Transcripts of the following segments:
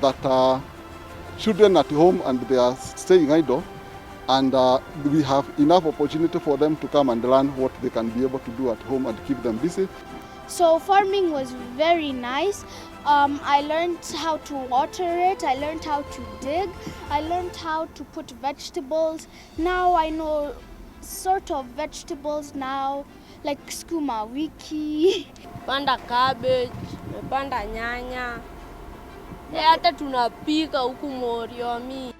that children at home and they are staying idle, and we have enough opportunity for them to come and learn what they can be able to do at home and keep them busy. So farming was very nice. I learned how to water it, I learned how to dig, I learned how to put vegetables. Now I know sort of vegetables now, like sukuma wiki. Panda cabbage, panda nyanya. Hata tunapika huku Moriomi.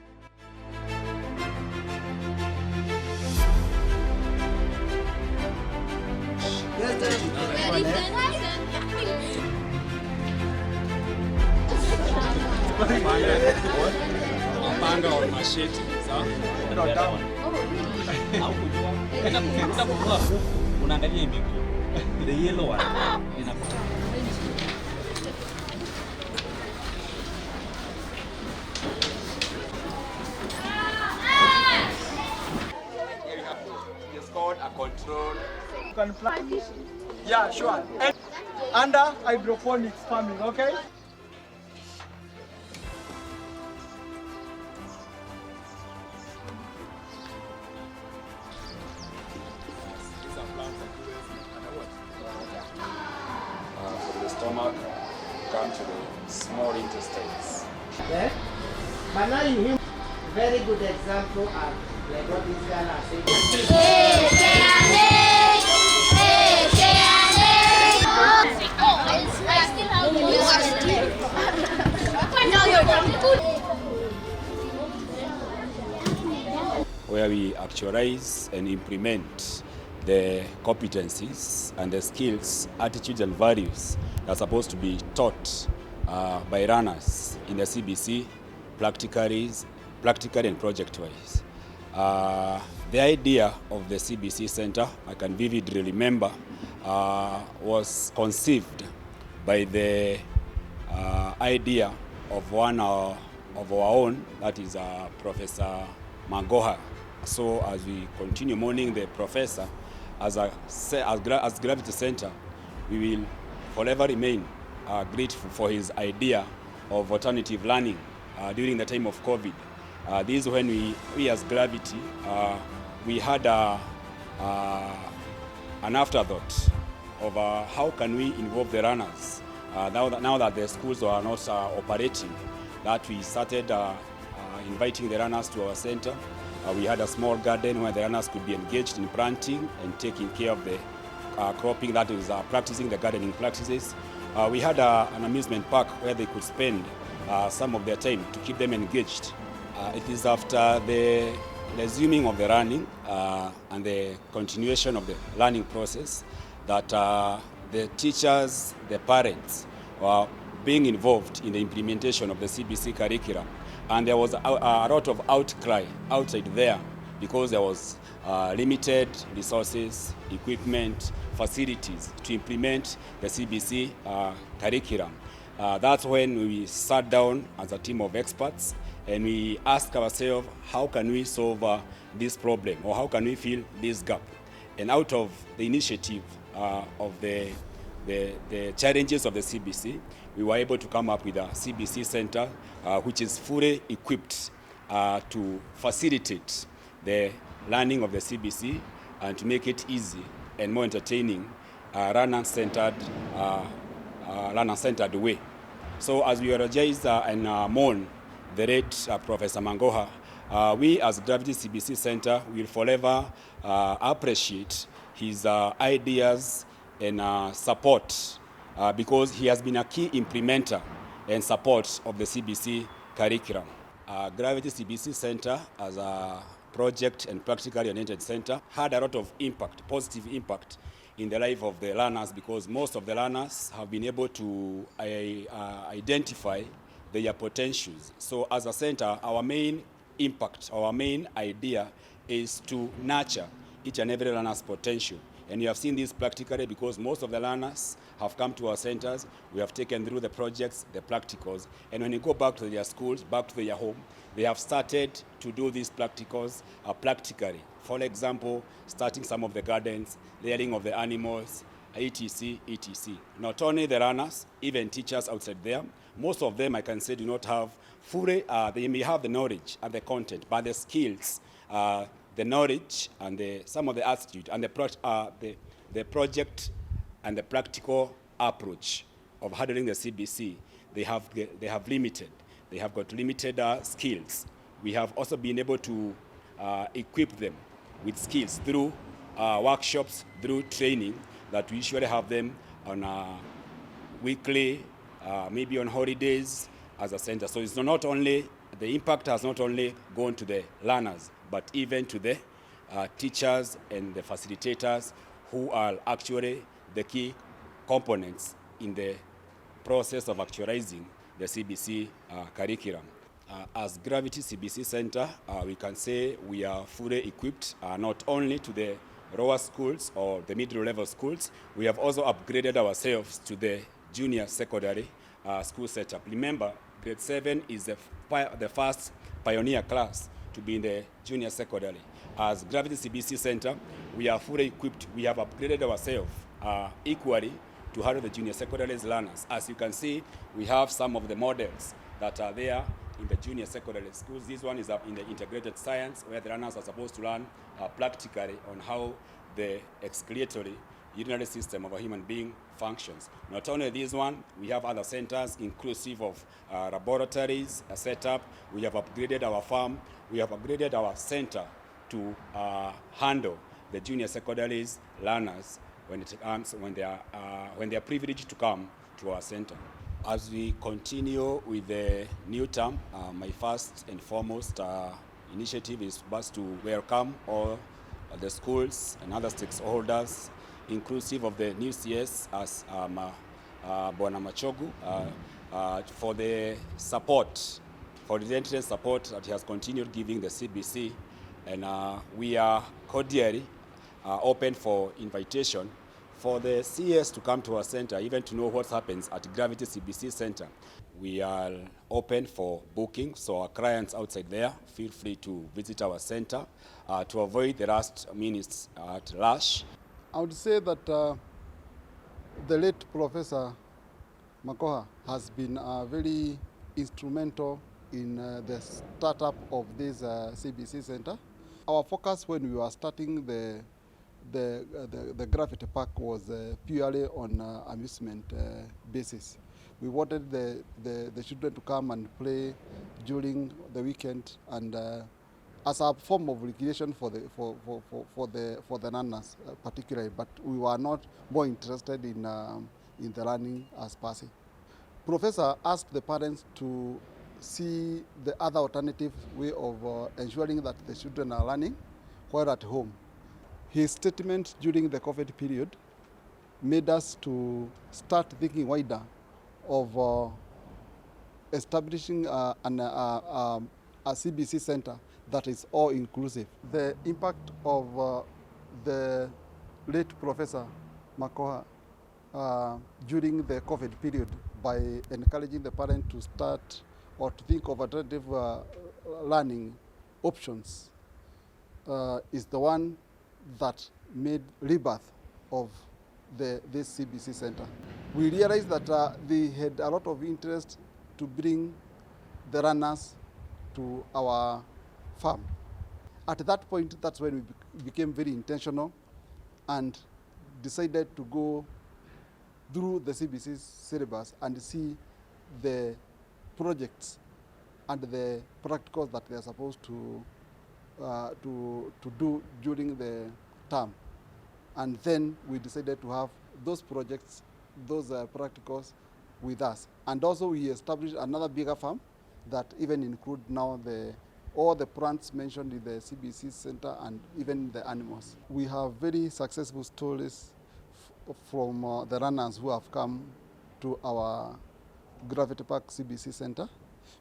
Mapanga au machete, sawa? Unaangalia hivi. The yellow one. Inakuta. It's called a control. You can plant. Yeah, sure. And under hydroponics farming, okay? From the stomach, come to the small intestines. Yeah? But now you hear very good example of like what this guy has said. Where we actualize and implement the competencies and the skills, attitudes and values that are supposed to be taught by runners in the CBC, practically and project-wise. The idea of the CBC Center, I can vividly remember, was conceived by the idea of one of our own, that is Professor Magoha. So as we continue mourning the professor, as Gravity Center, we will forever remain grateful for his idea of alternative learning during the time of COVID. This is when we as Gravity, we had an afterthought of how can we involve the runners now that the schools are not operating, that we started inviting the runners to our center. We had a small garden where the runners could be engaged in planting and taking care of the cropping, that is practicing the gardening practices. We had an amusement park where they could spend some of their time to keep them engaged. It is after the resuming of the running and the continuation of the learning process that the teachers, the parents were being involved in the implementation of the CBC curriculum. And there was a lot of outcry outside there because there was limited resources, equipment, facilities to implement the CBC curriculum. That's when we sat down as a team of experts and we asked ourselves, how can we solve this problem, or how can we fill this gap? And out of the initiative of the challenges of the CBC, we were able to come up with a CBC Center which is fully equipped to facilitate the learning of the CBC and to make it easy and more entertaining, learner-centered way. So as we eulogize and mourn the late Professor Magoha, we as Gravity CBC Center will forever appreciate his ideas and support because he has been a key implementer and support of the CBC curriculum. Gravity CBC Center as a project and practically oriented center had a lot of impact, positive impact in the life of the learners because most of the learners have been able to identify their potentials. So as a center, our main impact, our main idea is to nurture each and every learner's potential. And we have seen this practically because most of the learners have come to our centers. We have taken through the projects, the practicals, and when you go back to their schools, back to their home, they have started to do these practicals practically. For example, starting some of the gardens, layering of the animals, etc., etc. Not only the runners, even teachers outside there most of them, I can say, do not have fully, they may have the knowledge and the content, but the skills, the knowledge and some of the attitude and the project and the practical approach of handling the CBC, they have limited. They have got limited skills. We have also been able to equip them with skills through workshops, through training that we usually have them on weekly, maybe on holidays as a center. So it's not only, the impact has not only gone to the learners, but even to the teachers and the facilitators who are actually the key components in the process of actualizing the CBC curriculum. As Gravity CBC Center, we can say we are fully equipped, not only to the lower schools or the middle level schools, we have also upgraded ourselves to the junior secondary school setup. Remember, grade 7 is the first pioneer class to be in the junior secondary. As Gravity CBC Center, we are fully equipped. We have upgraded ourselves equally to handle the junior secondary learners. As you can see, we have some of the models that are there in the junior secondary schools. This one is in the integrated science, where the learners are supposed to learn practically on how the excretory urinary system of a human being functions. Not only this one, we have other centers inclusive of laboratories set up. We have upgraded our farm. We have upgraded our center to handle the junior secondary learners when they are privileged to come to our center. As we continue with the new term, my first and foremost initiative is to welcome all the schools and other stakeholders, inclusive of the new CS as Bwana Machogu, for the support, for the entrance support that he has continued giving the CBC. And we are cordially open for invitation for the CS to come to our center, even to know what happens at Gravity CBC Center. We are open for booking, so our clients outside there, feel free to visit our center to avoid the last minutes at rush. I would say that the late Professor Magoha has been very instrumental in the startup of this CBC Center. Our focus when we were starting the Gravity Park was purely on amusement basis. We wanted the children to come and play during the weekend, and as a form of recreation for the learners particularly, but we were not more interested in the learning as per se. Professor asked the parents to see the other alternative way of ensuring that the children are learning while at home. His statement during the COVID period made us to start thinking wider of establishing a CBC center that is all-inclusive. The impact of the late Professor Magoha during the COVID period by encouraging the parent to start or to think of alternative learning options is the one that made rebirth of this CBC center. We realized that they had a lot of interest to bring the learners to our farm. At that point, that's when we became very intentional and decided to go through the CBC syllabus and see the projects and the practicals that they are supposed to do during the term. And then we decided to have those projects, those practicals with us. And also we established another bigger farm that even include now all the plants mentioned in the CBC center and even the animals. We have very successful stories from the runners who have come to our Gravity Park CBC center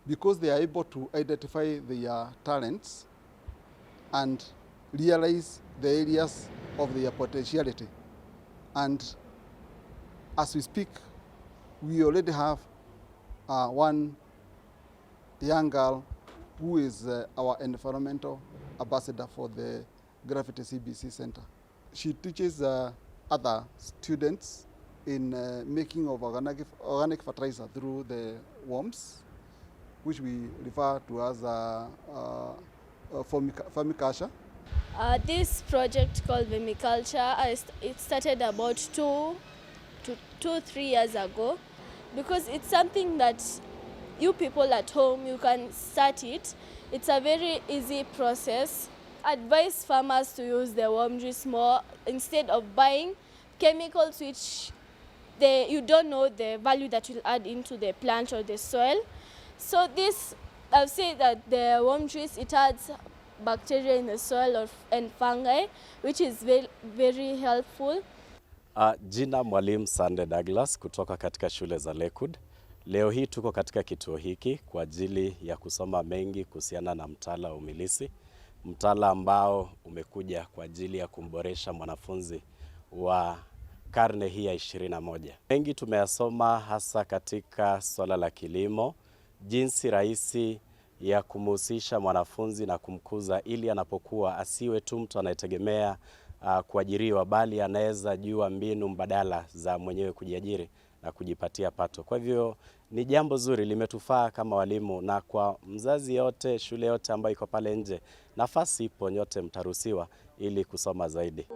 because they are able to identify their talents and realize the areas of their potentiality. And as we speak, we already have one young girl who is our environmental ambassador for the Gravity CBC Center. She teaches other students in making of organic fertilizer through the worms, which we refer to as vermiculture. This project called vermiculture, it started about 2 to 3 years ago, because it's something that you people at home, you can start it. It's a very easy process. Advise farmers to use the worm juice more instead of buying chemicals which you don't know the value that will add into the plant or the soil. So this, I've said that the worm juice, it adds bacteria in the soil and fungi, which is very, very helpful. Jina Mwalimu Sande Douglas kutoka katika shule za Lakewood. Leo hii tuko katika kituo hiki kwa ajili ya kusoma mengi kuhusiana na mtaala wa umilisi. Mtaala ambao umekuja kwa ajili ya kumboresha mwanafunzi wa karne hii ya 21. Mengi tumeyasoma hasa katika swala la kilimo, jinsi rahisi ya kumhusisha mwanafunzi na kumkuza ili anapokuwa asiwe tu mtu anayetegemea kuajiriwa, bali anaweza jua mbinu mbadala za mwenyewe kujiajiri na kujipatia pato. Kwa hivyo ni jambo zuri, limetufaa kama walimu, na kwa mzazi yote, shule yote ambayo iko pale nje, nafasi ipo, nyote mtaruhusiwa ili kusoma zaidi.